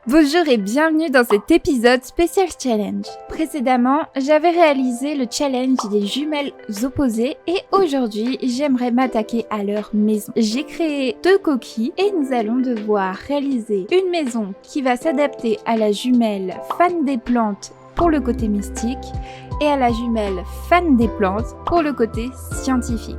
Bonjour et bienvenue dans cet épisode spécial challenge. Précédemment, j'avais réalisé le challenge des jumelles opposées et aujourd'hui, j'aimerais m'attaquer à leur maison. J'ai créé 2 coquilles et nous allons devoir réaliser une maison qui va s'adapter à la jumelle fan des plantes pour le côté mystique et à la jumelle fan des plantes pour le côté scientifique.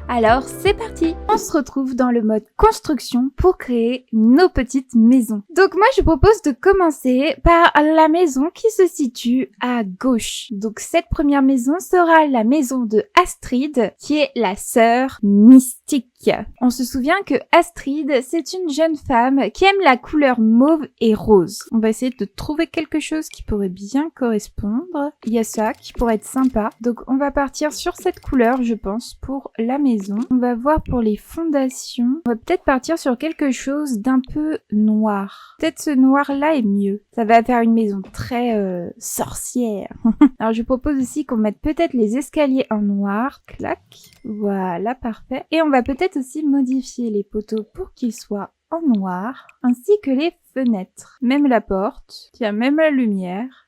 Alors c'est parti, on se retrouve dans le mode construction pour créer nos petites maisons. Donc moi je propose de commencer par la maison qui se situe à gauche. Donc cette première maison sera la maison de Astrid qui est la sœur mystique. On se souvient que Astrid c'est une jeune femme qui aime la couleur mauve et rose. On va essayer de trouver quelque chose qui pourrait bien correspondre. Il y a ça qui pourrait être sympa. Donc on va partir sur cette couleur je pense pour la maison. On va voir pour les fondations. On va peut-être partir sur quelque chose d'un peu noir. Peut-être ce noir-là est mieux. Ça va faire une maison très sorcière. Alors je propose aussi qu'on mette peut-être les escaliers en noir. Clac. Voilà, parfait. Et on va peut-être aussi modifier les poteaux pour qu'ils soient en noir. Ainsi que les fenêtres. Même la porte. Tiens, même la lumière.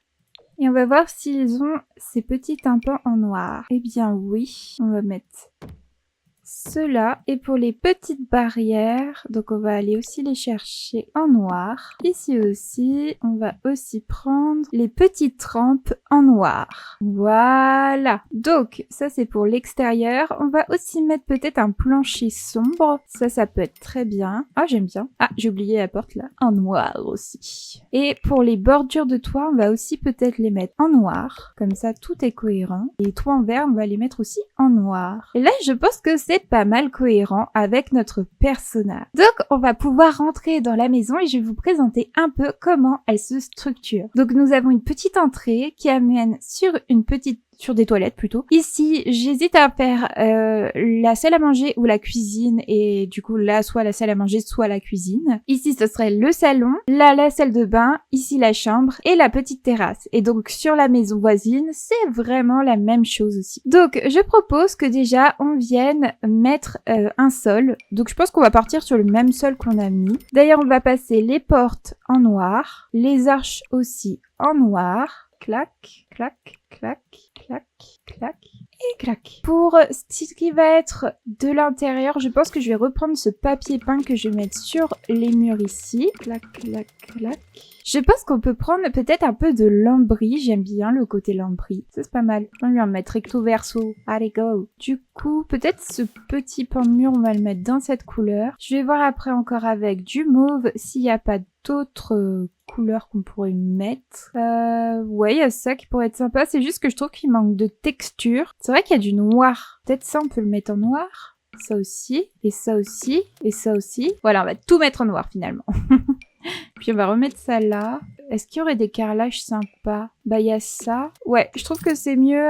Et on va voir s'ils ont ces petits tympans en noir. Eh bien oui, on va mettre cela. Et pour les petites barrières, donc on va aller aussi les chercher en noir. Ici aussi, on va aussi prendre les petites rampes en noir. Voilà. Donc ça c'est pour l'extérieur. On va aussi mettre peut-être un plancher sombre. Ça peut être très bien. Ah j'aime bien. Ah j'ai oublié la porte là. En noir aussi. Et pour les bordures de toit, on va aussi peut-être les mettre en noir. Comme ça tout est cohérent. Et les toits en verre, on va les mettre aussi en noir. Et là je pense que c'est pas mal cohérent avec notre personnage. Donc on va pouvoir rentrer dans la maison et je vais vous présenter un peu comment elle se structure. Donc nous avons une petite entrée qui amène sur des toilettes plutôt. Ici, j'hésite à faire la salle à manger ou la cuisine et du coup là, soit la salle à manger, soit la cuisine. Ici, ce serait le salon, là, la salle de bain, ici la chambre et la petite terrasse. Et donc sur la maison voisine, c'est vraiment la même chose aussi. Donc je propose que déjà on vienne mettre un sol. Donc je pense qu'on va partir sur le même sol qu'on a mis. D'ailleurs, on va passer les portes en noir, les arches aussi en noir. Clac, clac, clac, clac, clac et clac. Pour ce qui va être de l'intérieur, je pense que je vais reprendre ce papier peint que je vais mettre sur les murs ici. Clac, clac, clac. Je pense qu'on peut prendre peut-être un peu de lambris. J'aime bien le côté lambris. Ça, c'est pas mal. On va en mettre recto verso. Allez, go. Du coup, peut-être ce petit pan de mur, on va le mettre dans cette couleur. Je vais voir après encore avec du mauve s'il n'y a pas d'autres couleurs qu'on pourrait mettre. Ouais, il y a ça qui pourrait être sympa. C'est juste que je trouve qu'il manque de texture. C'est vrai qu'il y a du noir. Peut-être ça, on peut le mettre en noir. Ça aussi. Et ça aussi. Et ça aussi. Voilà, on va tout mettre en noir finalement. Puis on va remettre ça là. Est-ce qu'il y aurait des carrelages sympas? Bah il y a ça. Ouais, je trouve que c'est mieux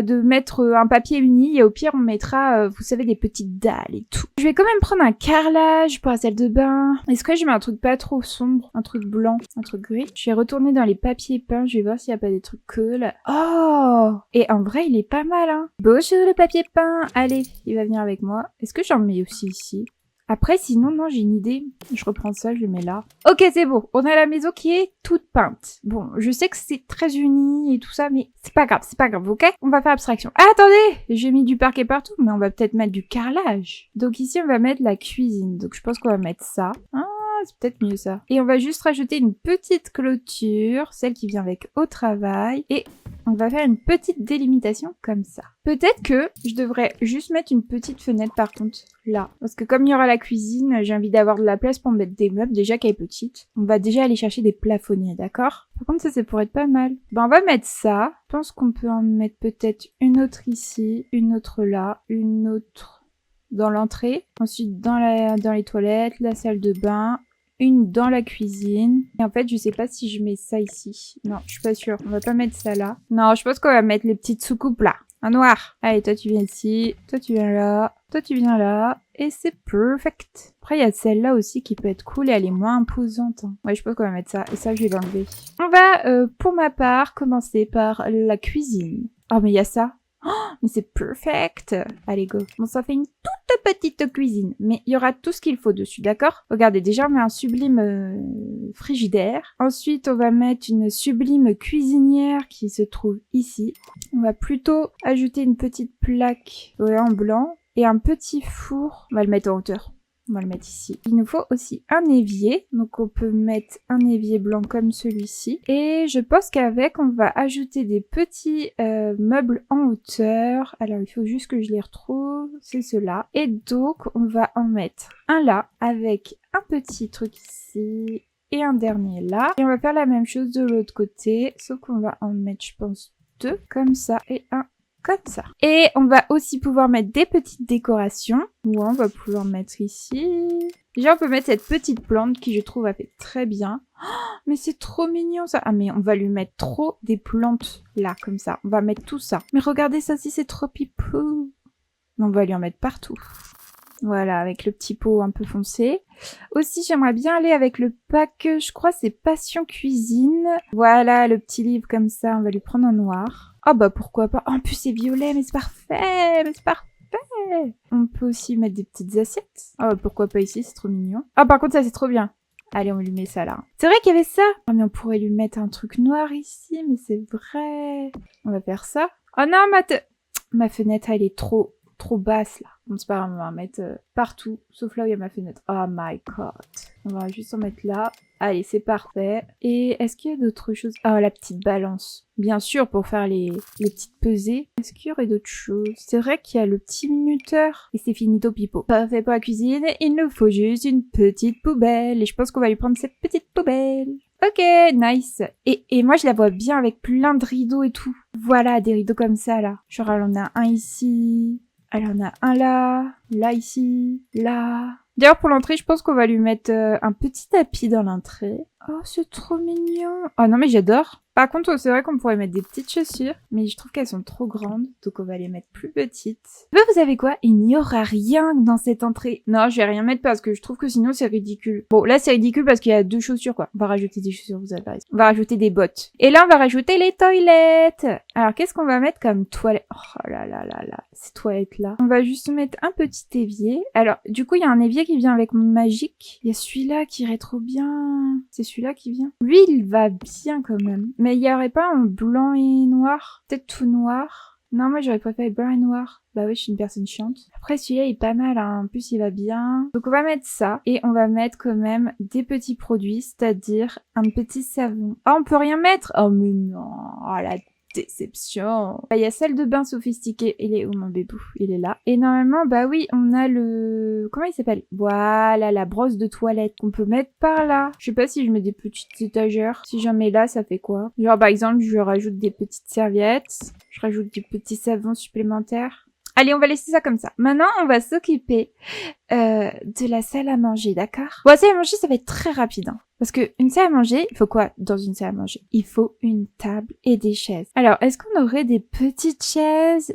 de mettre un papier uni et au pire on mettra, vous savez, des petites dalles et tout. Je vais quand même prendre un carrelage pour la salle de bain. Est-ce que je mets un truc pas trop sombre? Un truc blanc? Un truc gris? Je vais retourner dans les papiers peints, je vais voir s'il n'y a pas des trucs cool. Oh! Et en vrai il est pas mal hein. Bonjour le papier peint! Allez, il va venir avec moi. Est-ce que j'en mets aussi ici? Après, sinon, non, j'ai une idée. Je reprends ça, je le mets là. Ok, c'est bon. On a la maison qui est toute peinte. Bon, je sais que c'est très uni et tout ça, mais c'est pas grave, ok? On va faire abstraction. Ah, attendez! J'ai mis du parquet partout, mais on va peut-être mettre du carrelage. Donc ici, on va mettre la cuisine. Donc je pense qu'on va mettre ça. Ah, c'est peut-être mieux ça. Et on va juste rajouter une petite clôture, celle qui vient avec au travail. Et on va faire une petite délimitation comme ça. Peut-être que je devrais juste mettre une petite fenêtre par contre là. Parce que comme il y aura la cuisine, j'ai envie d'avoir de la place pour mettre des meubles déjà qu'elle est petite. On va déjà aller chercher des plafonniers, d'accord? Par contre ça pourrait être pas mal. Ben on va mettre ça. Je pense qu'on peut en mettre peut-être une autre ici, une autre là, une autre dans l'entrée. Ensuite dans les toilettes, la salle de bain. Une dans la cuisine. Et en fait, je sais pas si je mets ça ici. Non, je suis pas sûre. On va pas mettre ça là. Non, je pense qu'on va mettre les petites soucoupes là. En noir. Allez, toi tu viens ici. Toi tu viens là. Toi tu viens là. Et c'est perfect. Après, il y a celle-là aussi qui peut être cool et elle est moins imposante. Ouais, je pense qu'on va mettre ça. Et ça, je vais l'enlever. On va, pour ma part, commencer par la cuisine. Oh, mais il y a ça. Oh, Mais c'est perfect. Allez, go. Bon, ça fait une toute petite cuisine, mais il y aura tout ce qu'il faut dessus, d'accord? Regardez, déjà, on met un sublime frigidaire. Ensuite, on va mettre une sublime cuisinière qui se trouve ici. On va plutôt ajouter une petite plaque en blanc et un petit four. On va le mettre en hauteur. On va le mettre ici. Il nous faut aussi un évier. Donc on peut mettre un évier blanc comme celui-ci. Et je pense qu'avec, on va ajouter des petits meubles en hauteur. Alors il faut juste que je les retrouve. C'est cela. Et donc on va en mettre un là avec un petit truc ici. Et un dernier là. Et on va faire la même chose de l'autre côté. Sauf qu'on va en mettre, je pense, deux comme ça. Et un comme ça. Et on va aussi pouvoir mettre des petites décorations. Ou on va pouvoir mettre ici. Déjà, on peut mettre cette petite plante qui, je trouve, a fait très bien. Oh, mais c'est trop mignon, ça. Ah, mais on va lui mettre trop des plantes là, comme ça. On va mettre tout ça. Mais regardez ça, si c'est trop pipou. On va lui en mettre partout. Voilà, avec le petit pot un peu foncé. Aussi, j'aimerais bien aller avec le pack, je crois, c'est Passion Cuisine. Voilà, le petit livre comme ça, on va lui prendre en noir. Ah bah pourquoi pas. En plus c'est violet, mais c'est parfait, On peut aussi mettre des petites assiettes. Ah bah pourquoi pas ici, c'est trop mignon. Ah par contre ça c'est trop bien. Allez, on lui met ça là. C'est vrai qu'il y avait ça. Ah mais on pourrait lui mettre un truc noir ici, mais c'est vrai. On va faire ça. Oh non, ma fenêtre elle est trop basse là. Bon c'est pas grave, on va en mettre partout, sauf là où il y a ma fenêtre. Oh my god. On va juste en mettre là. Allez, c'est parfait. Et est-ce qu'il y a d'autres choses? Ah, la petite balance. Bien sûr, pour faire les petites pesées. Est-ce qu'il y aurait d'autres choses? C'est vrai qu'il y a le petit minuteur. Et c'est finito pipo. Parfait pour la cuisine. Il nous faut juste une petite poubelle. Et je pense qu'on va lui prendre cette petite poubelle. Ok, nice. Et moi, je la vois bien avec plein de rideaux et tout. Voilà, des rideaux comme ça, là. Genre, elle en a un ici. Elle en a un là ici, là. D'ailleurs, pour l'entrée, je pense qu'on va lui mettre un petit tapis dans l'entrée. Oh, c'est trop mignon. Oh non, mais j'adore. Par contre, c'est vrai qu'on pourrait mettre des petites chaussures, mais je trouve qu'elles sont trop grandes, donc on va les mettre plus petites. Mais vous savez quoi? Il n'y aura rien dans cette entrée. Non, je vais rien mettre parce que je trouve que sinon c'est ridicule. Bon, là c'est ridicule parce qu'il y a deux chaussures, quoi. On va rajouter des chaussures, vous avez raison. On va rajouter des bottes. Et là, on va rajouter les toilettes. Alors, qu'est-ce qu'on va mettre comme toilette? Oh là là là là, ces toilettes-là. On va juste mettre un petit évier. Alors, du coup, il y a un évier qui vient avec mon magique. Il y a celui-là qui irait trop bien. C'est celui-là qui vient. Lui, il va bien quand même. Mais il y aurait pas un blanc et noir? Peut-être tout noir? Non, moi j'aurais préféré blanc et noir. Bah oui, je suis une personne chiante. Après, celui-là il est pas mal, hein. En plus il va bien. Donc on va mettre ça. Et on va mettre quand même des petits produits, c'est-à-dire un petit savon. Ah, on peut rien mettre? Oh mais non. Oh la déception. Il y a celle de bain sophistiquée. Il est où mon bébou? Il est là. Et normalement, bah oui, on a le... Comment il s'appelle? Voilà, la brosse de toilette qu'on peut mettre par là. Je sais pas si je mets des petites étagères. Si j'en mets là, ça fait quoi? Genre par exemple, je rajoute des petites serviettes. Je rajoute des petits savons supplémentaires. Allez, on va laisser ça comme ça. Maintenant, on va s'occuper de la salle à manger, d'accord? Bon, la salle à manger, ça va être très rapide, hein. Parce que une salle à manger, il faut quoi dans une salle à manger? Il faut une table et des chaises. Alors, est-ce qu'on aurait des petites chaises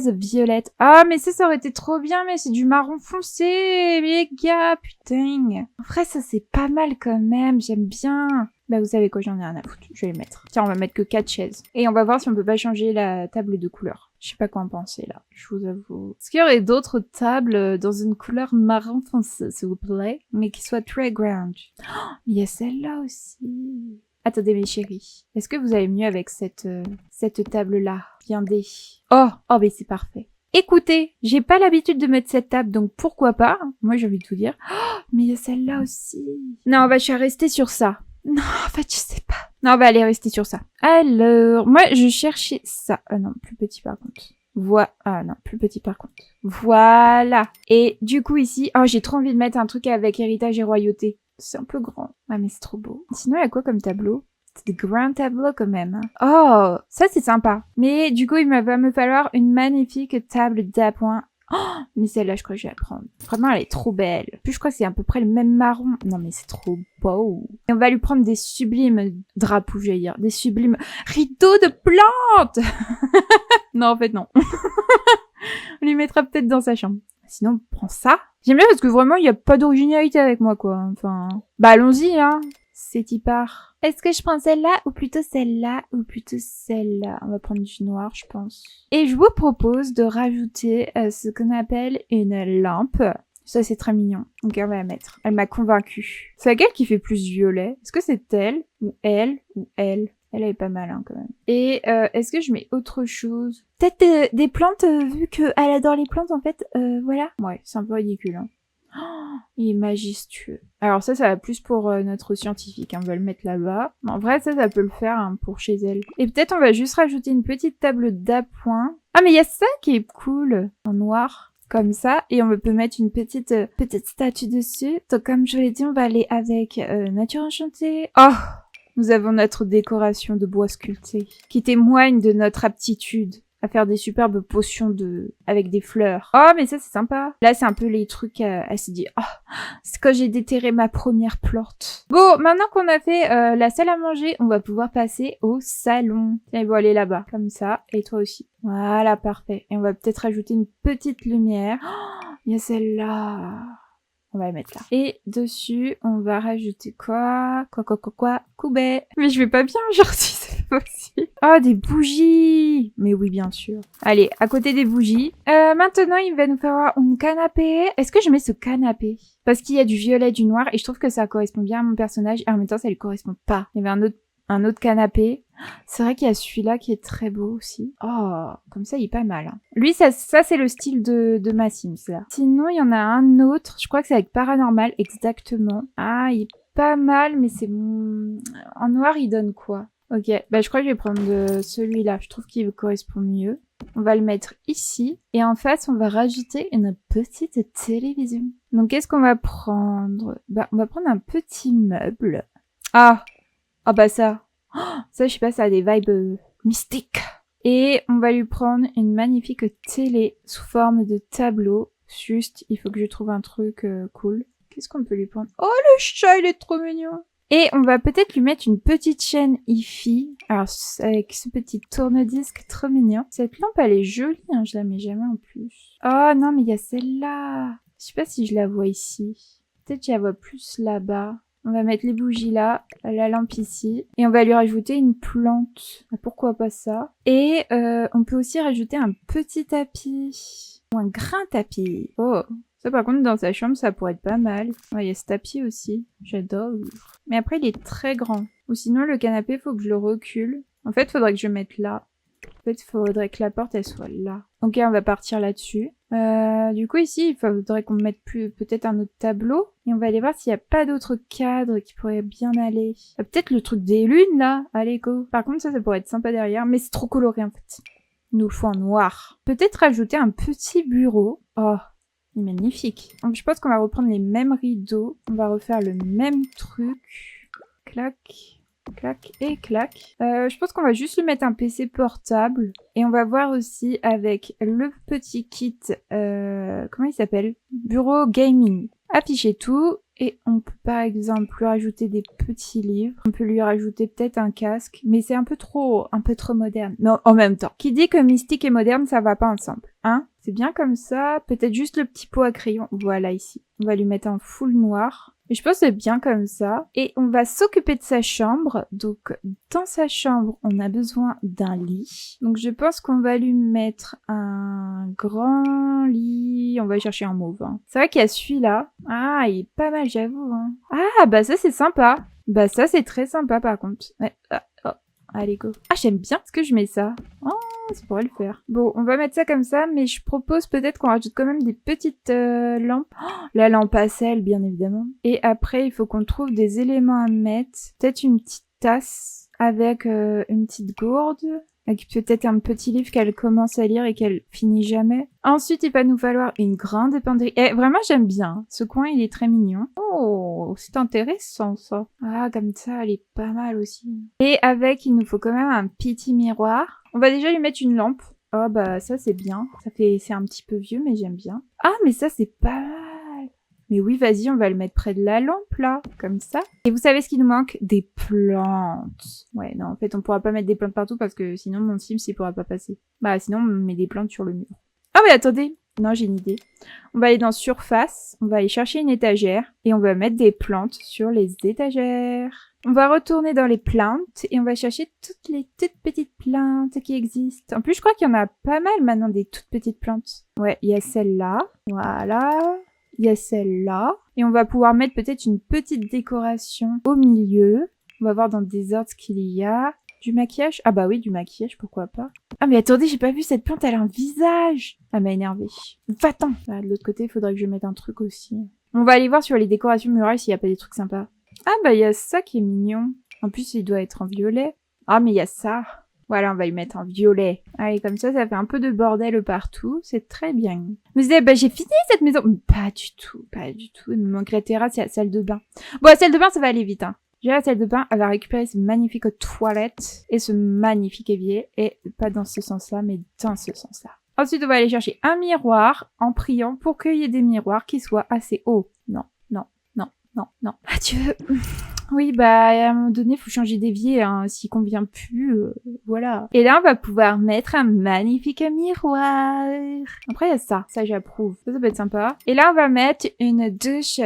violettes? Ah, mais ça aurait été trop bien, mais c'est du marron foncé, les gars, putain. En vrai, ça c'est pas mal quand même, j'aime bien. Bah, vous savez quoi, j'en ai rien à foutre, je vais les mettre. Tiens, on va mettre que 4 chaises. Et on va voir si on peut pas changer la table de couleur. Je sais pas quoi en penser, là, je vous avoue. Est-ce qu'il y aurait d'autres tables dans une couleur marron foncé, s'il vous plaît? Mais qui soit très grande. Oh, il y a celle-là aussi. Attendez, mes chéris. Est-ce que vous allez mieux avec cette table-là? Viendez. Oh, mais c'est parfait. Écoutez, j'ai pas l'habitude de mettre cette table, donc pourquoi pas? Moi, j'ai envie de tout dire. Oh, mais il y a celle-là aussi. Non, je vais rester sur ça. Non, en fait, je sais pas. Non, on va aller rester sur ça. Alors, moi, je cherchais ça. Ah non, plus petit par contre. Ah non, plus petit par contre. Voilà. Et du coup, ici, oh, j'ai trop envie de mettre un truc avec héritage et royauté. C'est un peu grand. Ah, mais c'est trop beau. Sinon, il y a quoi comme tableau? C'est des grands tableaux quand même. Oh, ça c'est sympa. Mais du coup, il va me falloir une magnifique table d'appoint. Oh, mais celle-là, je crois que je vais la prendre. Vraiment, elle est trop belle. Puis je crois que c'est à peu près le même marron. Non, mais c'est trop beau. Et on va lui prendre des sublimes drapeaux, j'allais dire. Des sublimes rideaux de plantes. Non, en fait, non. On lui mettra peut-être dans sa chambre. Sinon, on prend ça. J'aime bien parce que vraiment, il n'y a pas d'originalité avec moi, quoi. Enfin, bah allons-y, hein. c'est y part. Est-ce que je prends celle-là ou plutôt celle-là ou plutôt celle-là? On va prendre du noir, je pense. Et je vous propose de rajouter ce qu'on appelle une lampe. Ça, c'est très mignon. Donc, on va la mettre. Elle m'a convaincue. C'est laquelle qui fait plus violet? Est-ce que c'est elle ou elle ou elle? Elle est pas mal, hein, quand même. Et est-ce que je mets autre chose? Peut-être des plantes, vu qu'elle adore les plantes, en fait. Voilà. Ouais, c'est un peu ridicule, hein. Oh, il est majestueux. Alors ça va plus pour notre scientifique, hein. On va le mettre là-bas. En vrai, ça peut le faire, hein, pour chez elle. Et peut-être on va juste rajouter une petite table d'appoint. Ah, mais il y a ça qui est cool, en noir. Comme ça, et on peut mettre une petite statue dessus. Donc comme je l'ai dit, on va aller avec Nature Enchantée. Oh, nous avons notre décoration de bois sculpté, qui témoigne de notre aptitude à faire des superbes potions avec des fleurs. Oh, mais ça c'est sympa. Là c'est un peu les trucs à se dire, oh, c'est quand j'ai déterré ma première plante. Bon, maintenant qu'on a fait la salle à manger, on va pouvoir passer au salon. Tiens, ils vont aller là-bas, comme ça, et toi aussi. Voilà, parfait. Et on va peut-être rajouter une petite lumière. Oh, il y a celle-là. On va la mettre là. Et dessus, on va rajouter quoi? Coubet. Mais je vais pas bien aujourd'hui, c'est pas possible. Oh, des bougies. Mais oui, bien sûr. Allez, à côté des bougies. Maintenant, il va nous falloir un canapé. Est-ce que je mets ce canapé? Parce qu'il y a du violet, du noir, et je trouve que ça correspond bien à mon personnage, et en même temps, ça lui correspond pas. Il y avait un autre canapé. C'est vrai qu'il y a celui-là qui est très beau aussi. Oh, comme ça, il est pas mal, hein. Lui, ça c'est le style de ma Sims, là. Sinon, il y en a un autre. Je crois que c'est avec Paranormal, exactement. Ah, il est pas mal, mais c'est... En noir, il donne quoi? Ok, bah je crois que je vais prendre celui-là. Je trouve qu'il correspond mieux. On va le mettre ici. Et en face, on va rajouter une petite télévision. Donc, qu'est-ce qu'on va prendre? Bah, on va prendre un petit meuble. Ah! Ah bah ça. Oh, ça, je sais pas, ça a des vibes mystiques. Et on va lui prendre une magnifique télé sous forme de tableau. Juste, il faut que je trouve un truc cool. Qu'est-ce qu'on peut lui prendre? Oh, le chat, il est trop mignon. Et on va peut-être lui mettre une petite chaîne hi-fi. Alors, avec ce petit tourne-disque trop mignon. Cette lampe, elle est jolie, hein, je la mets jamais en plus. Oh non, mais il y a celle-là. Je sais pas si je la vois ici. Peut-être que je la vois plus là-bas. On va mettre les bougies là, la lampe ici, et on va lui rajouter une plante. Pourquoi pas ça? Et on peut aussi rajouter un petit tapis, ou un grand tapis. Oh, ça par contre dans sa chambre ça pourrait être pas mal. Ouais, il y a ce tapis aussi, j'adore. Mais après il est très grand. Ou sinon le canapé faut que je le recule. En fait faudrait que je mette là. En fait, il faudrait que la porte, elle soit là. Ok, on va partir là-dessus. Du coup, ici, il faudrait qu'on mette peut-être un autre tableau. Et on va aller voir s'il n'y a pas d'autres cadres qui pourraient bien aller. Peut-être le truc des lunes, là. Allez, go. Par contre, ça pourrait être sympa derrière. Mais c'est trop coloré, en fait. Il nous le faut en noir. Peut-être rajouter un petit bureau. Oh, il est magnifique. Donc, je pense qu'on va reprendre les mêmes rideaux. On va refaire le même truc. Clac. Clac et clac. Je pense qu'on va juste lui mettre un PC portable. Et on va voir aussi avec le petit kit, comment il s'appelle? Bureau gaming. Afficher tout. Et on peut par exemple lui rajouter des petits livres. On peut lui rajouter peut-être un casque. Mais c'est un peu trop moderne. Mais en même temps. Qui dit que mystique et moderne, ça va pas ensemble. Hein? C'est bien comme ça. Peut-être juste le petit pot à crayon. Voilà ici. On va lui mettre un full noir. Et je pense que c'est bien comme ça. Et on va s'occuper de sa chambre. Donc, dans sa chambre, on a besoin d'un lit. Donc, je pense qu'on va lui mettre un grand lit. On va chercher un mauve, hein. C'est vrai qu'il y a celui-là. Ah, il est pas mal, j'avoue, hein. Ah, bah ça, c'est sympa. Bah ça, c'est très sympa, par contre. Ouais. Oh. Allez, go. Ah, j'aime bien. Est-ce que je mets ça? Oh, ça pourrait le faire. Bon, on va mettre ça comme ça, mais je propose peut-être qu'on rajoute quand même des petites lampes. Oh, la lampe à sel, bien évidemment. Et après, il faut qu'on trouve des éléments à mettre. Peut-être une petite tasse avec une petite gourde. Avec peut-être un petit livre qu'elle commence à lire et qu'elle finit jamais. Ensuite, il va nous falloir une grande penderie. Et vraiment, j'aime bien. Ce coin, il est très mignon. Oh, c'est intéressant, ça. Ah, comme ça, elle est pas mal aussi. Et avec, il nous faut quand même un petit miroir. On va déjà lui mettre une lampe. Oh, bah, ça, c'est bien. C'est un petit peu vieux, mais j'aime bien. Ah, mais ça, c'est pas mal. Mais oui, vas-y, on va le mettre près de la lampe, là, comme ça. Et vous savez ce qui nous manque? Des plantes. Ouais, non, en fait, on pourra pas mettre des plantes partout parce que sinon, mon Sims, il pourra pas passer. Bah, sinon, on met des plantes sur le mur. Ah, mais attendez, Non, j'ai une idée. On va aller dans surface, on va aller chercher une étagère et on va mettre des plantes sur les étagères. On va retourner dans les plantes et on va chercher toutes les toutes petites plantes qui existent. En plus, je crois qu'il y en a pas mal maintenant des toutes petites plantes. Ouais, il y a celle-là. Voilà. Il y a celle-là. Et on va pouvoir mettre peut-être une petite décoration au milieu. On va voir dans le désordre ce qu'il y a. Du maquillage? Ah bah oui, du maquillage, pourquoi pas. Ah mais attendez, j'ai pas vu cette plante, elle a un visage. Elle m'a énervée. Va-t'en. Là, de l'autre côté, il faudrait que je mette un truc aussi. On va aller voir sur les décorations murales s'il y a pas des trucs sympas. Ah bah il y a ça qui est mignon. En plus, il doit être en violet. Ah mais il y a ça. Voilà, on va y mettre en violet. Allez, comme ça fait un peu de bordel partout. C'est très bien. Vous dites, bah j'ai fini cette maison. Pas du tout, pas du tout. Il me manquerait terrasse et la salle de bain. Bon, la salle de bain, ça va aller vite, hein. J'ai la salle de bain, elle va récupérer ce magnifique toilette et ce magnifique évier. Et pas dans ce sens-là, mais dans ce sens-là. Ensuite, on va aller chercher un miroir en priant pour qu'il y ait des miroirs qui soient assez hauts. Non, non, non, non, non. Adieu. Oui, bah, à un moment donné, faut changer d'évier, hein, s'il convient plus, voilà. Et là, on va pouvoir mettre un magnifique miroir. Après, il y a ça j'approuve. Ça peut être sympa. Et là, on va mettre une douche,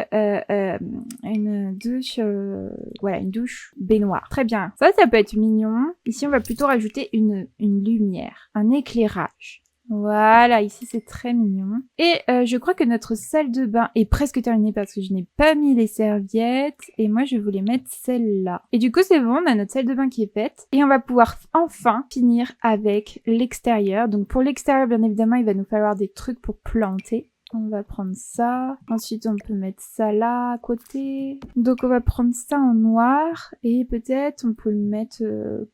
voilà, une douche baignoire. Très bien. Ça peut être mignon. Ici, on va plutôt rajouter une lumière, un éclairage. Voilà, ici c'est très mignon. Et je crois que notre salle de bain est presque terminée parce que je n'ai pas mis les serviettes. Et moi je voulais mettre celle-là. Et du coup c'est bon, on a notre salle de bain qui est faite. Et on va pouvoir enfin finir avec l'extérieur. Donc pour l'extérieur bien évidemment il va nous falloir des trucs pour planter. On va prendre ça. Ensuite, on peut mettre ça là, à côté. Donc, on va prendre ça en noir. Et peut-être, on peut le mettre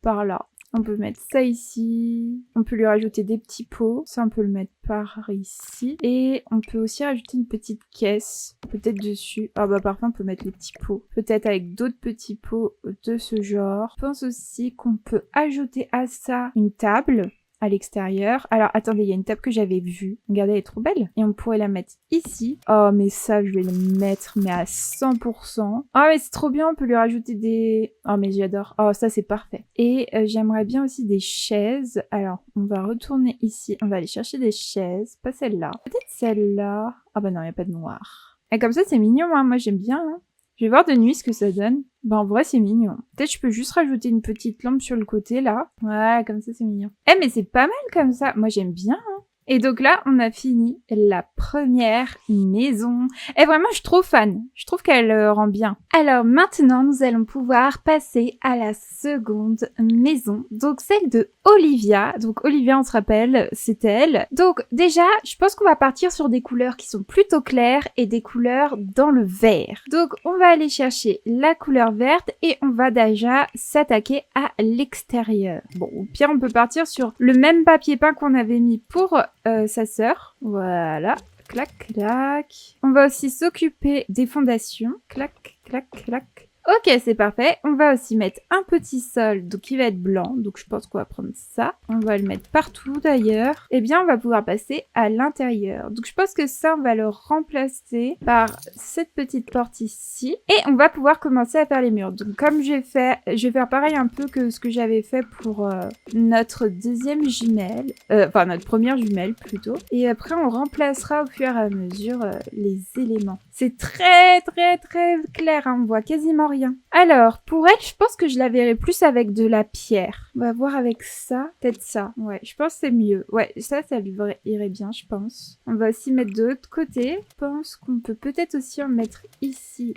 par là. On peut mettre ça ici. On peut lui rajouter des petits pots. Ça, on peut le mettre par ici. Et on peut aussi rajouter une petite caisse. Peut-être dessus. Ah bah, parfois, on peut mettre les petits pots. Peut-être avec d'autres petits pots de ce genre. Je pense aussi qu'on peut ajouter à ça une table à l'extérieur. Alors, attendez, il y a une table que j'avais vue. Regardez, elle est trop belle. Et on pourrait la mettre ici. Oh, mais ça, je vais le mettre, mais à 100%. Oh, mais c'est trop bien, on peut lui rajouter des... Oh, mais j'adore. Oh, ça, c'est parfait. Et j'aimerais bien aussi des chaises. Alors, on va retourner ici. On va aller chercher des chaises. Pas celle-là. Peut-être celle-là. Ah bah non, il n'y a pas de noir. Et comme ça, c'est mignon, hein. Moi, j'aime bien, hein. Je vais voir de nuit ce que ça donne. Bah en vrai c'est mignon. Peut-être je peux juste rajouter une petite lampe sur le côté là. Ouais, comme ça c'est mignon. Eh mais c'est pas mal comme ça. Moi j'aime bien. Hein. Et donc là on a fini la première maison. Et vraiment je suis trop fan. Je trouve qu'elle rend bien. Alors maintenant nous allons pouvoir passer à la seconde maison. Donc celle de Olivia. Donc Olivia on se rappelle c'est elle. Donc déjà je pense qu'on va partir sur des couleurs qui sont plutôt claires et des couleurs dans le vert. Donc on va aller chercher la couleur verte et on va déjà s'attaquer à l'extérieur. Bon au pire on peut partir sur le même papier peint qu'on avait mis pour sa sœur. Voilà. Clac, clac. On va aussi s'occuper des fondations. Clac, clac, clac. Ok, c'est parfait. On va aussi mettre un petit sol, donc qui va être blanc. Donc je pense qu'on va prendre ça. On va le mettre partout d'ailleurs. Et bien, on va pouvoir passer à l'intérieur. Donc je pense que ça, on va le remplacer par cette petite porte ici. Et on va pouvoir commencer à faire les murs. Donc comme j'ai fait, je vais faire pareil un peu que ce que j'avais fait pour notre deuxième jumelle. Enfin, notre première jumelle plutôt. Et après, on remplacera au fur et à mesure les éléments. C'est très, très, très clair. Hein. On voit quasiment rien. Alors, pour elle, je pense que je la verrai plus avec de la pierre. On va voir avec ça. Peut-être ça. Ouais, je pense que c'est mieux. Ouais, ça lui irait bien, je pense. On va aussi mettre de l'autre côté. Je pense qu'on peut peut-être aussi en mettre ici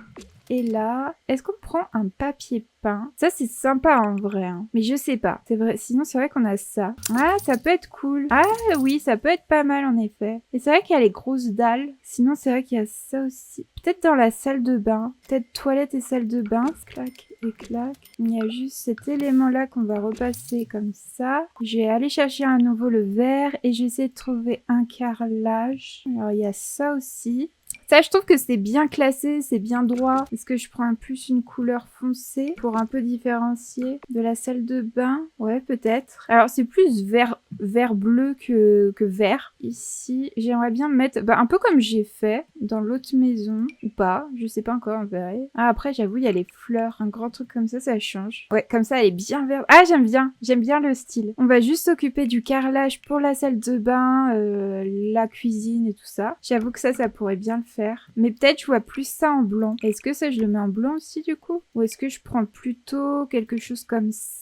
et là. Est-ce qu'on prend un papier peint? Ça, c'est sympa en vrai. Hein. Mais je sais pas. C'est vrai. Sinon, c'est vrai qu'on a ça. Ah, ça peut être cool. Ah oui, ça peut être pas mal en effet. Et c'est vrai qu'il y a les grosses dalles. Sinon, c'est vrai qu'il y a ça aussi. Peut-être dans la salle de bain. Peut-être toilette et salle de bain. Clac et clac. Il y a juste cet élément-là qu'on va repasser comme ça. Je vais aller chercher à nouveau le vert et je vais essayer de trouver un carrelage. Alors, il y a ça aussi. Ça, je trouve que c'est bien classé, c'est bien droit. Est-ce que je prends plus une couleur foncée pour un peu différencier de la salle de bain? Ouais, peut-être. Alors, c'est plus vert vert bleu que vert. Ici, j'aimerais bien mettre un peu comme j'ai fait dans l'autre maison. Ou pas, je sais pas encore, on verra. Ah, après, j'avoue, il y a les fleurs. Un grand truc comme ça change. Ouais, comme ça, elle est bien verte. Ah, j'aime bien le style. On va juste s'occuper du carrelage pour la salle de bain, la cuisine et tout ça. J'avoue que ça pourrait bien le faire. Mais peut-être je vois plus ça en blanc. Est-ce que ça, je le mets en blanc aussi, du coup? Ou est-ce que je prends plutôt quelque chose comme ça?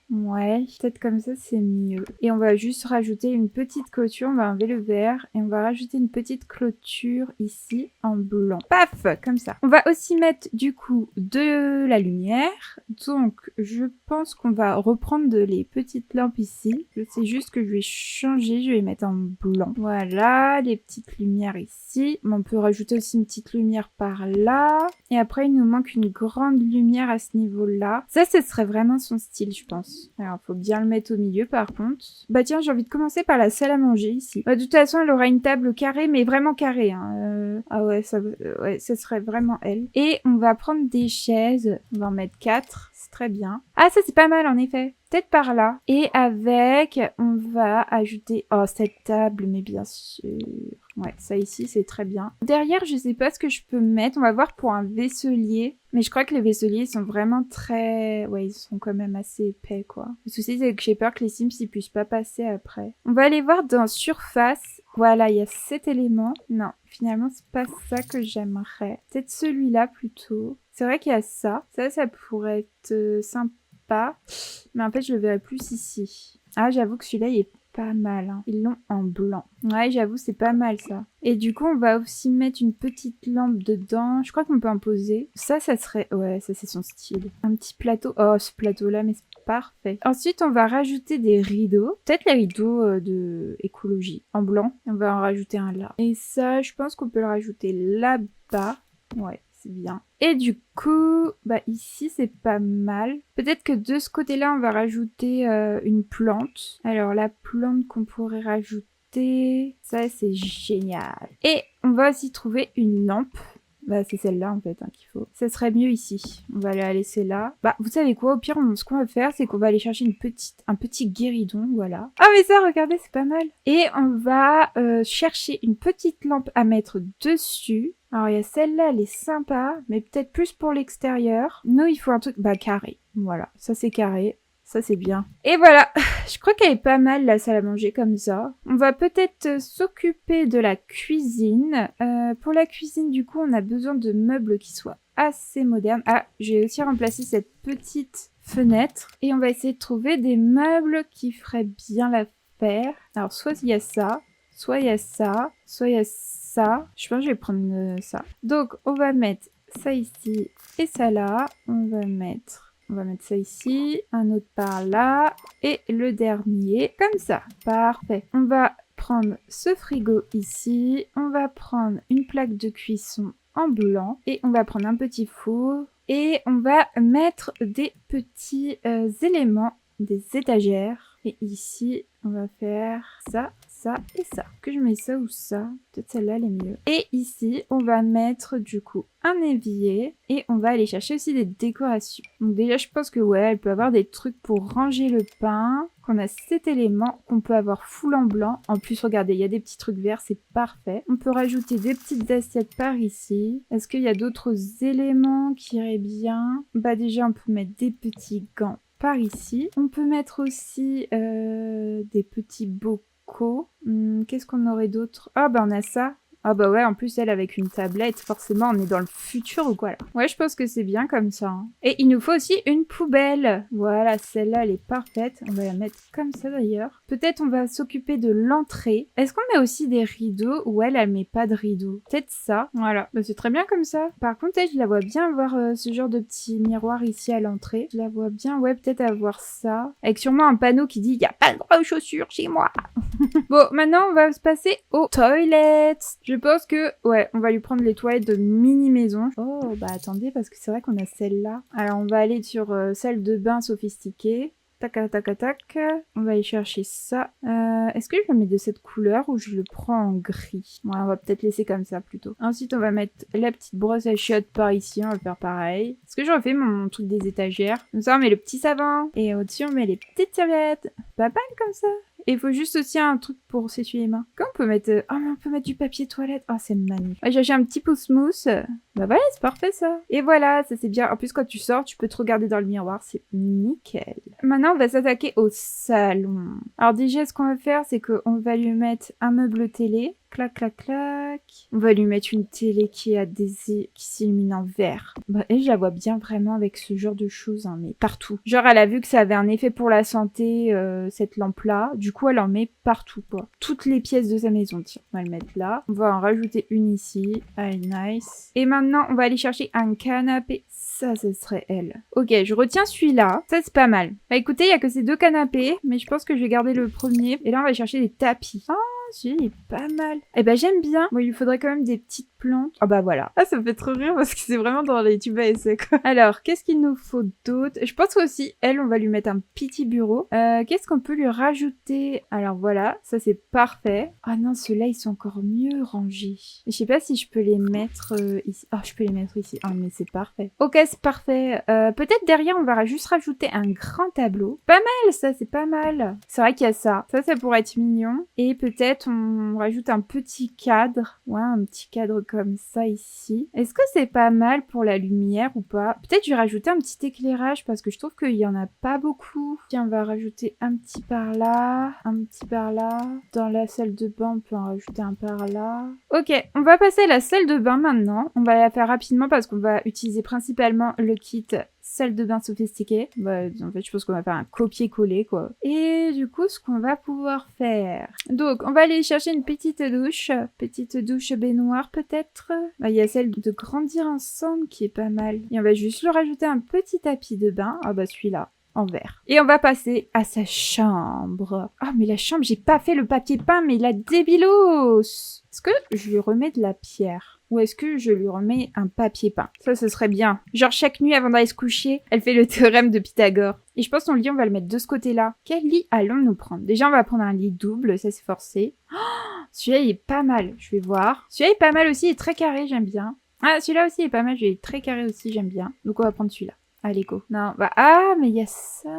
Ouais, peut-être comme ça, c'est mieux. Et on va juste rajouter une petite clôture. On va enlever le vert et on va rajouter une petite clôture ici en blanc. Paf! Comme ça. On va aussi mettre, du coup, de la lumière. Donc, je pense qu'on va reprendre les petites lampes ici. Je sais juste que je vais changer. Je vais les mettre en blanc. Voilà, les petites lumières ici. On peut rajouter aussi une petite lumière par là. Et après, il nous manque une grande lumière à ce niveau-là. Ça, ce serait vraiment son style, je pense. Alors, faut bien le mettre au milieu, par contre. Bah tiens, j'ai envie de commencer par la salle à manger, ici. Bah, de toute façon, elle aura une table carrée, mais vraiment carrée, hein. Ah ouais, ça serait vraiment elle. Et on va prendre des chaises. On va en mettre 4. C'est très bien. Ah, ça, c'est pas mal, en effet. Peut-être par là. Et avec, on va ajouter... Oh, cette table, mais bien sûr. Ouais, ça ici, c'est très bien. Derrière, je sais pas ce que je peux mettre. On va voir pour un vaisselier. Mais je crois que les vaisseliers sont vraiment très... Ouais, ils sont quand même assez épais, quoi. Le souci, c'est que j'ai peur que les Sims, ils puissent pas passer après. On va aller voir dans surface. Voilà, il y a cet élément. Non, finalement, c'est pas ça que j'aimerais. Peut-être celui-là, plutôt. C'est vrai qu'il y a ça. Ça pourrait être sympa. Mais en fait, je le verrai plus ici. Ah, j'avoue que celui-là, il est pas mal. Hein. Ils l'ont en blanc. Ouais, j'avoue, c'est pas mal, ça. Et du coup, on va aussi mettre une petite lampe dedans. Je crois qu'on peut en poser. Ça serait... Ouais, ça, c'est son style. Un petit plateau. Oh, ce plateau-là, mais c'est parfait. Ensuite, on va rajouter des rideaux. Peut-être les rideaux de écologie. En blanc. On va en rajouter un là. Et ça, je pense qu'on peut le rajouter là-bas. Ouais. Bien. Et du coup, bah ici c'est pas mal. Peut-être que de ce côté-là, on va rajouter une plante. Alors la plante qu'on pourrait rajouter, ça c'est génial. Et on va aussi trouver une lampe. Bah c'est celle-là en fait qu'il faut. Ça serait mieux ici. On va la laisser là. Bah vous savez quoi, au pire ce qu'on va faire c'est qu'on va aller chercher un petit guéridon, voilà. Ah mais ça regardez c'est pas mal. Et on va chercher une petite lampe à mettre dessus. Alors il y a celle-là, elle est sympa, mais peut-être plus pour l'extérieur. Nous il faut un truc, carré. Voilà, ça c'est carré. Ça, c'est bien. Et voilà, je crois qu'elle est pas mal, la salle à manger, comme ça. On va peut-être s'occuper de la cuisine. Pour la cuisine, du coup, on a besoin de meubles qui soient assez modernes. Ah, j'ai aussi remplacé cette petite fenêtre. Et on va essayer de trouver des meubles qui feraient bien l'affaire. Alors, soit il y a ça, soit il y a ça, soit il y a ça. Je pense que je vais prendre ça. Donc, on va mettre ça ici et ça là. On va mettre ça ici, un autre par là, et le dernier, comme ça. Parfait. On va prendre ce frigo ici, on va prendre une plaque de cuisson en blanc, et on va prendre un petit four, et on va mettre des petits éléments, des étagères. Et ici, on va faire ça, ça et ça. Que je mets ça ou ça? Peut-être celle-là, elle est mieux. Et ici, on va mettre du coup un évier et on va aller chercher aussi des décorations. Donc déjà, je pense que ouais, elle peut avoir des trucs pour ranger le pain. Qu'on a cet élément qu'on peut avoir full en blanc. En plus, regardez, il y a des petits trucs verts, c'est parfait. On peut rajouter des petites assiettes par ici. Est-ce qu'il y a d'autres éléments qui iraient bien? Bah déjà, on peut mettre des petits gants par ici. On peut mettre aussi des petits bocaux. Qu'est-ce qu'on aurait d'autre? Ah bah on a ça. Ah bah ouais, en plus elle avec une tablette, forcément on est dans le futur ou quoi là. Ouais, je pense que c'est bien comme ça. Hein. Et il nous faut aussi une poubelle. Voilà, celle-là elle est parfaite. On va la mettre comme ça d'ailleurs. Peut-être on va s'occuper de l'entrée. Est-ce qu'on met aussi des rideaux ou elle met pas de rideaux? Peut-être ça. Voilà, bah, c'est très bien comme ça. Par contre, je la vois bien avoir ce genre de petit miroir ici à l'entrée. Je la vois bien, ouais, peut-être avoir ça. Avec sûrement un panneau qui dit il n'y a pas le droit aux chaussures chez moi. Bon, maintenant on va se passer aux toilettes. Je pense que, ouais, on va lui prendre les toilettes de mini-maison. Oh, bah attendez, parce que c'est vrai qu'on a celle-là. Alors, on va aller sur salle de bain sophistiquée. Tac, tac, tac. On va aller chercher ça. Est-ce que je le mets de cette couleur ou je le prends en gris? Ouais, on va peut-être laisser comme ça plutôt. Ensuite, on va mettre la petite brosse à chiottes par ici. On va faire pareil. Est-ce que je refais mon truc des étagères? Comme ça, on met le petit savon. Et au-dessus, on met les petites serviettes. Pas mal comme ça. Et il faut juste aussi un truc pour s'essuyer les mains. Comment on peut mettre... Oh, mais on peut mettre du papier toilette. Oh, c'est magnifique. J'ai acheté un petit pouce mousse. Bah voilà, c'est parfait ça. Et voilà, ça c'est bien. En plus, quand tu sors, tu peux te regarder dans le miroir. C'est nickel. Maintenant, on va s'attaquer au salon. Alors déjà, ce qu'on va faire, c'est qu'on va lui mettre un meuble télé. Clac, clac, clac. On va lui mettre une télé qui s'illumine en vert. Bah, et je la vois bien vraiment avec ce genre de choses, hein, mais partout. Genre, elle a vu que ça avait un effet pour la santé, cette lampe-là. Du coup, elle en met partout, quoi. Toutes les pièces de sa maison, tiens. On va le mettre là. On va en rajouter une ici. Allez, nice. Et maintenant, on va aller chercher un canapé. Ça, ce serait elle. Ok, je retiens celui-là. Ça, c'est pas mal. Bah écoutez, il y a que ces 2 canapés, mais je pense que je vais garder le premier. Et là, on va chercher des tapis. Ah, celui-là, il est pas mal. Eh ben, j'aime bien. Bon, il lui faudrait quand même des petites plantes. Ah bah voilà. Ah, ça me fait trop rire parce que c'est vraiment dans les tubes à essai, quoi. Alors, qu'est-ce qu'il nous faut d'autre? Je pense qu'aussi, elle, on va lui mettre un petit bureau. Qu'est-ce qu'on peut lui rajouter? Alors voilà, ça c'est parfait. Ah non, ceux-là, ils sont encore mieux rangés. Je sais pas si je peux les mettre ici. Ah, je peux les mettre ici. Ah, mais c'est parfait. Ok, c'est parfait. Peut-être derrière, on va juste rajouter un grand tableau. Pas mal, ça, c'est pas mal. C'est vrai qu'il y a ça. Ça pourrait être mignon. Et peut-être, on rajoute un petit cadre. Ouais, un petit cadre comme ça ici. Est-ce que c'est pas mal pour la lumière ou pas? Peut-être je vais rajouter un petit éclairage parce que je trouve qu'il y en a pas beaucoup. Tiens, on va rajouter un petit par là, un petit par là. Dans la salle de bain, on peut en rajouter un par là. Ok, on va passer à la salle de bain maintenant. On va la faire rapidement parce qu'on va utiliser principalement le kit salle de bain sophistiquée. Bah, en fait, je pense qu'on va faire un copier-coller, quoi. Et du coup, ce qu'on va pouvoir faire... Donc, on va aller chercher une petite douche baignoire, peut-être. Bah, il y a celle de grandir ensemble qui est pas mal. Et on va juste lui rajouter un petit tapis de bain. Ah bah, celui-là. En vert. Et on va passer à sa chambre. Ah, mais la chambre, j'ai pas fait le papier peint, mais la débilos! Est-ce que je lui remets de la pierre? Ou est-ce que je lui remets un papier peint? Ça, ce serait bien. Genre, chaque nuit, avant d'aller se coucher, elle fait le théorème de Pythagore. Et je pense que son lit, on va le mettre de ce côté-là. Quel lit allons-nous prendre? Déjà, on va prendre un lit double, ça c'est forcé. Oh, celui-là, il est pas mal. Je vais voir. Celui-là est pas mal aussi, il est très carré, j'aime bien. Ah, celui-là aussi est pas mal, il est très carré aussi, j'aime bien. Donc, on va prendre celui-là. Allez, go. Non, bah, ah, mais il y a ça.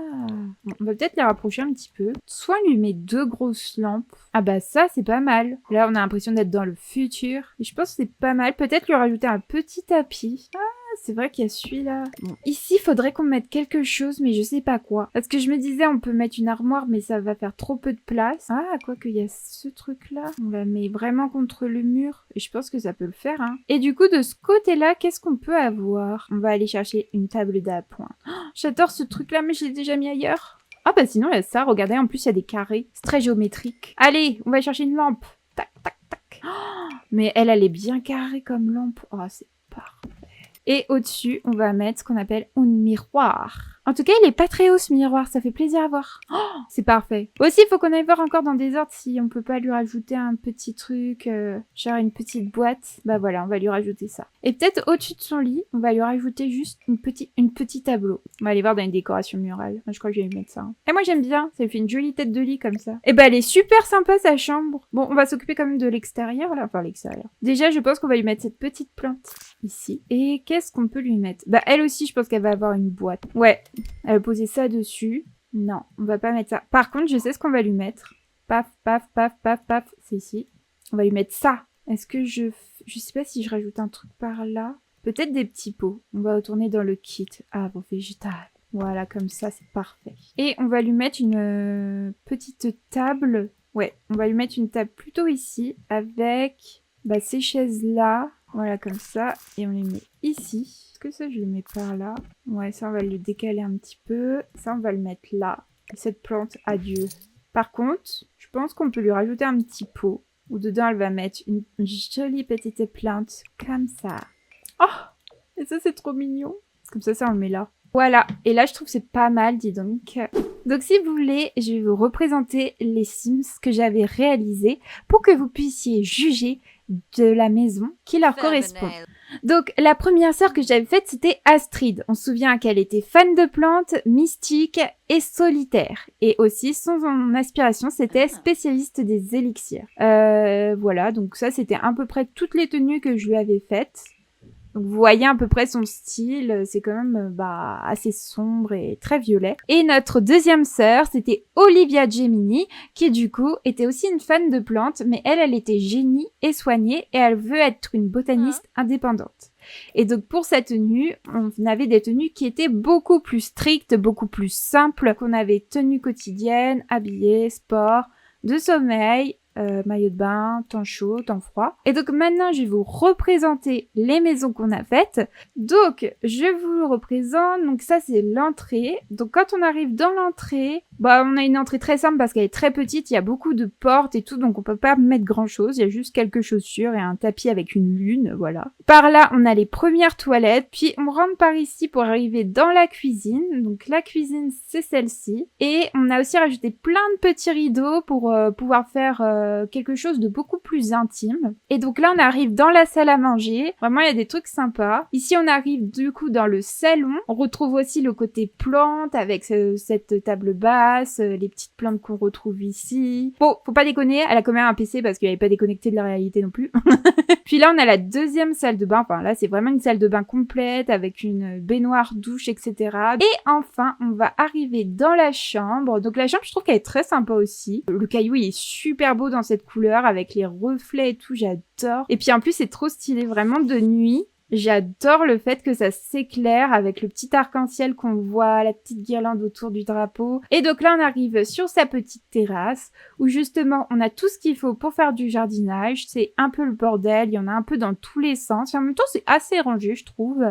Bon, on va peut-être les rapprocher un petit peu. Soit on lui met 2 grosses lampes. Ah bah ça, c'est pas mal. Là, on a l'impression d'être dans le futur. Et je pense que c'est pas mal. Peut-être lui rajouter un petit tapis. Ah, c'est vrai qu'il y a celui-là. Bon, ici, il faudrait qu'on mette quelque chose, mais je sais pas quoi. Parce que je me disais, on peut mettre une armoire, mais ça va faire trop peu de place. Ah, quoi qu'il y a ce truc-là. On la met vraiment contre le mur. Et je pense que ça peut le faire, hein. Et du coup, de ce côté-là, qu'est-ce qu'on peut avoir? On va aller chercher une table d'appoint. Oh, j'adore ce truc-là, mais je l'ai déjà mis ailleurs. Ah bah sinon, il y a ça. Regardez, en plus, il y a des carrés. C'est très géométrique. Allez, on va chercher une lampe. Tac, tac, tac. Oh, mais elle est bien carrée comme lampe. Oh, c'est parfait. Et au-dessus, on va mettre ce qu'on appelle un miroir. En tout cas, il est pas très haut ce miroir, ça fait plaisir à voir. Oh, c'est parfait. Aussi, il faut qu'on aille voir encore dans des ordres si on peut pas lui rajouter un petit truc, genre une petite boîte. Bah voilà, on va lui rajouter ça. Et peut-être au-dessus de son lit, on va lui rajouter juste une petite tableau. On va aller voir dans une décoration murale. Je crois que je vais lui mettre ça. Hein. Et moi, j'aime bien. Ça lui fait une jolie tête de lit comme ça. Et bah, elle est super sympa, sa chambre. Bon, on va s'occuper quand même de l'extérieur, là. Enfin, l'extérieur. Déjà, je pense qu'on va lui mettre cette petite plante ici. Et qu'est-ce qu'on peut lui mettre? Bah, elle aussi, je pense qu'elle va avoir une boîte. Ouais. Elle va poser ça dessus. Non, on va pas mettre ça. Par contre, je sais ce qu'on va lui mettre. Paf, paf, paf, paf, paf. C'est ici. On va lui mettre ça. Est-ce que je sais pas si je rajoute un truc par là. Peut-être des petits pots. On va retourner dans le kit. Arbre végétal. Voilà, comme ça, c'est parfait. Et on va lui mettre une petite table. Ouais, on va lui mettre une table plutôt ici. Avec ces chaises-là. Voilà, comme ça. Et on les met ici. Est-ce que ça, je le mets par là? Ouais, ça, on va le décaler un petit peu. Ça, on va le mettre là. Et cette plante, adieu. Par contre, je pense qu'on peut lui rajouter un petit pot. Où dedans, elle va mettre une jolie petite plante. Comme ça. Oh! Et ça, c'est trop mignon. Comme ça, on le met là. Voilà. Et là, je trouve que c'est pas mal, dis donc. Donc, si vous voulez, je vais vous représenter les Sims que j'avais réalisés pour que vous puissiez juger de la maison qui leur correspond. Donc, la première sœur que j'avais faite, c'était Astrid. On se souvient qu'elle était fan de plantes, mystique et solitaire. Et aussi, son aspiration, c'était spécialiste des élixirs. Voilà, donc ça, c'était à peu près toutes les tenues que je lui avais faites. Donc vous voyez à peu près son style, c'est quand même assez sombre et très violet. Et notre deuxième sœur, c'était Olivia Gemini, qui du coup était aussi une fan de plantes, mais elle était génie et soignée et elle veut être une botaniste indépendante. Et donc pour sa tenue, on avait des tenues qui étaient beaucoup plus strictes, beaucoup plus simples, qu'on avait tenue quotidienne, habillée, sport, de sommeil, maillot de bain, temps chaud, temps froid. Et donc maintenant, je vais vous représenter les maisons qu'on a faites. Donc, je vous représente. Donc ça, c'est l'entrée. Donc quand on arrive dans l'entrée, on a une entrée très simple parce qu'elle est très petite. Il y a beaucoup de portes et tout, donc on peut pas mettre grand chose. Il y a juste quelques chaussures et un tapis avec une lune, voilà. Par là, on a les premières toilettes. Puis on rentre par ici pour arriver dans la cuisine. Donc la cuisine, c'est celle-ci. Et on a aussi rajouté plein de petits rideaux pour pouvoir faire quelque chose de beaucoup plus intime. Et donc là, on arrive dans la salle à manger. Vraiment, il y a des trucs sympas. Ici, on arrive du coup dans le salon. On retrouve aussi le côté plantes avec cette table basse, les petites plantes qu'on retrouve ici. Bon, faut pas déconner, elle a quand même un PC parce qu'elle avait pas déconnecté de la réalité non plus. Puis là, on a la deuxième salle de bain. Enfin, là, c'est vraiment une salle de bain complète avec une baignoire, douche, etc. Et enfin, on va arriver dans la chambre. Donc la chambre, je trouve qu'elle est très sympa aussi. Le caillou, il est super beau dans cette couleur avec les reflets et tout, j'adore. Et puis en plus, c'est trop stylé, vraiment de nuit. J'adore le fait que ça s'éclaire avec le petit arc-en-ciel qu'on voit, la petite guirlande autour du drapeau. Et donc là, on arrive sur sa petite terrasse où justement, on a tout ce qu'il faut pour faire du jardinage. C'est un peu le bordel, il y en a un peu dans tous les sens. Et en même temps, c'est assez rangé, je trouve.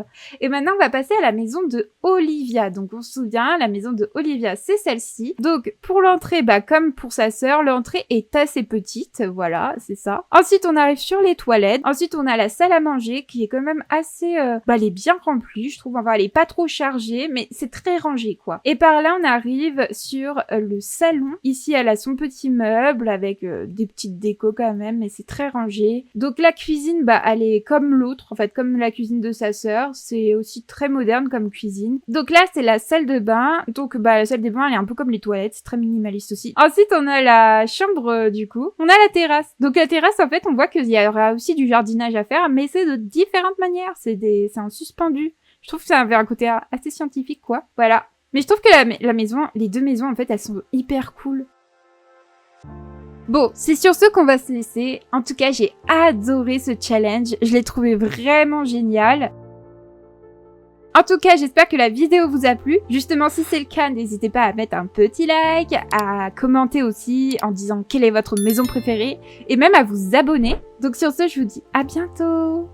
Et maintenant, on va passer à la maison de Olivia. Donc, on se souvient, la maison de Olivia, c'est celle-ci. Donc, pour l'entrée, comme pour sa sœur, l'entrée est assez petite. Voilà, c'est ça. Ensuite, on arrive sur les toilettes. Ensuite, on a la salle à manger qui est quand même assez... elle est bien remplie, je trouve. Enfin, elle est pas trop chargée, mais c'est très rangé, quoi. Et par là, on arrive sur le salon. Ici, elle a son petit meuble avec des petites décos quand même, mais c'est très rangé. Donc, la cuisine, elle est comme l'autre, en fait, comme la cuisine de sa sœur. C'est aussi très moderne comme cuisine. Donc là, c'est la salle de bain. Donc, la salle de bain, elle est un peu comme les toilettes. C'est très minimaliste aussi. Ensuite, on a la chambre, du coup. On a la terrasse. Donc, la terrasse, en fait, on voit qu'il y aura aussi du jardinage à faire, mais c'est de différentes manières. C'est en suspendu. Je trouve que ça avait un côté assez scientifique, quoi. Voilà. Mais je trouve que la maison, les deux maisons, en fait, elles sont hyper cool. Bon, c'est sur ce qu'on va se laisser. En tout cas, j'ai adoré ce challenge. Je l'ai trouvé vraiment génial. En tout cas, j'espère que la vidéo vous a plu. Justement, si c'est le cas, n'hésitez pas à mettre un petit like, à commenter aussi en disant quelle est votre maison préférée et même à vous abonner. Donc sur ce, je vous dis à bientôt.